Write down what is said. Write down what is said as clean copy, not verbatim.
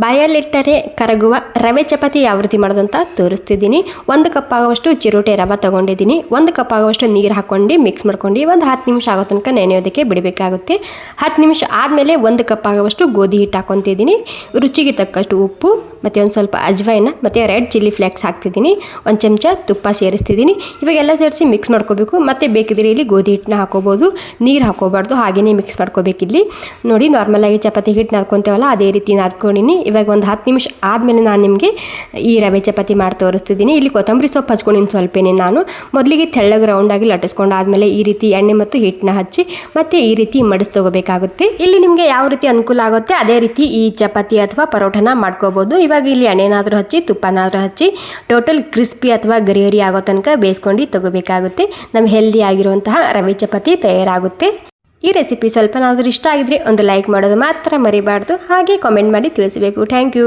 ಬಾಯಲ್ಲಿಟ್ಟರೆ ಕರಗುವ ರವೆ ಚಪಾತಿ ಯಾವ ರೀತಿ ಮಾಡೋದಂತ ತೋರಿಸ್ತಿದ್ದೀನಿ. 1 ಕಪ್ ಆಗುವಷ್ಟು ಚಿರೋಟೆ ರವೆ ತೊಗೊಂಡಿದ್ದೀನಿ. 1 ಕಪ್ ಆಗುವಷ್ಟು ನೀರು ಹಾಕ್ಕೊಂಡು ಮಿಕ್ಸ್ ಮಾಡ್ಕೊಂಡು ಒಂದು 10 ನಿಮಿಷ ಆಗೋ ತನಕ ನೆನೆಯೋದಕ್ಕೆ ಬಿಡಬೇಕಾಗುತ್ತೆ. 10 ನಿಮಿಷ ಆದಮೇಲೆ 1 ಕಪ್ ಆಗುವಷ್ಟು ಗೋಧಿ ಹಿಟ್ಟು ಹಾಕ್ಕೊತಿದ್ದೀನಿ. ರುಚಿಗೆ ತಕ್ಕಷ್ಟು ಉಪ್ಪು ಮತ್ತು ಒಂದು ಸ್ವಲ್ಪ ಅಜ್ವೈನ ಮತ್ತು ರೆಡ್ ಚಿಲ್ಲಿ ಫ್ಲೇಕ್ಸ್ ಹಾಕ್ತಿದ್ದೀನಿ. 1 ಚಮಚ ತುಪ್ಪ ಸೇರಿಸ್ತಿದ್ದೀನಿ. ಇವಾಗೆಲ್ಲ ಸೇರಿಸಿ ಮಿಕ್ಸ್ ಮಾಡ್ಕೋಬೇಕು. ಮತ್ತು ಬೇಕಿದ್ರೆ ಇಲ್ಲಿ ಗೋಧಿ ಹಿಟ್ಟನ್ನ ಹಾಕೋಬೋದು, ನೀರು ಹಾಕೋಬಾರ್ದು, ಹಾಗೆಯೇ ಮಿಕ್ಸ್ ಮಾಡ್ಕೋಬೇಕಿಲ್ಲಿ. ನೋಡಿ ನಾರ್ಮಲಾಗಿ ಚಪಾತಿ ಹಿಟ್ಟು ನಾದ್ಕೊತೇವಲ್ಲ ಅದೇ ರೀತಿ ನಾದ್ಕೊಂಡಿನಿ. ಇವಾಗ ಒಂದು 10 ನಿಮಿಷ ಆದಮೇಲೆ ನಾನು ನಿಮಗೆ ಈ ರವೆ ಚಪಾತಿ ಮಾಡಿ ತೋರಿಸ್ತಿದ್ದೀನಿ. ಇಲ್ಲಿ ಕೊತ್ತಂಬರಿ ಸೊಪ್ಪು ಹಚ್ಕೊಂಡಿನಿ ಸ್ವಲ್ಪನೇ ನಾನು. ಮೊದಲಿಗೆ ತೆಳ್ಳಗೆ ರೌಂಡಾಗಿ ಲಟ್ಟಿಸ್ಕೊಂಡು ಆದಮೇಲೆ ಈ ರೀತಿ ಎಣ್ಣೆ ಮತ್ತು ಹಿಟ್ಟನ್ನ ಹಚ್ಚಿ ಮತ್ತು ಈ ರೀತಿ ಮಡಿಸಿ ತಗೋಬೇಕಾಗುತ್ತೆ. ಇಲ್ಲಿ ನಿಮಗೆ ಯಾವ ರೀತಿ ಅನುಕೂಲ ಆಗುತ್ತೆ ಅದೇ ರೀತಿ ಈ ಚಪಾತಿ ಅಥವಾ ಪರೋಟನ ಮಾಡ್ಕೋಬೋದು. ಇವಾಗ ಇಲ್ಲಿ ಎಣ್ಣೆನಾದರೂ ಹಚ್ಚಿ ತುಪ್ಪನಾದರೂ ಹಚ್ಚಿ ಟೋಟಲ್ ಕ್ರಿಸ್ಪಿ ಅಥವಾ ಗರಿ ಆಗೋ ತನಕ ಬೇಯಿಸ್ಕೊಂಡು ತಗೋಬೇಕಾಗುತ್ತೆ. ನಮ್ಮ ಹೆಲ್ದಿ ಆಗಿರುವಂತಹ ರವೆ ಚಪಾತಿ ತಯಾರಾಗುತ್ತೆ. ಈ ರೆಸಿಪಿ ಸ್ವಲ್ಪನಾದರೂ ಇಷ್ಟ ಆಗಿದ್ರೆ ಒಂದು ಲೈಕ್ ಮಾಡೋದು ಮಾತ್ರ ಮರಿಬಾರ್ದು. ಹಾಗೆ ಕಾಮೆಂಟ್ ಮಾಡಿ ತಿಳಿಸಬೇಕು. Thank you.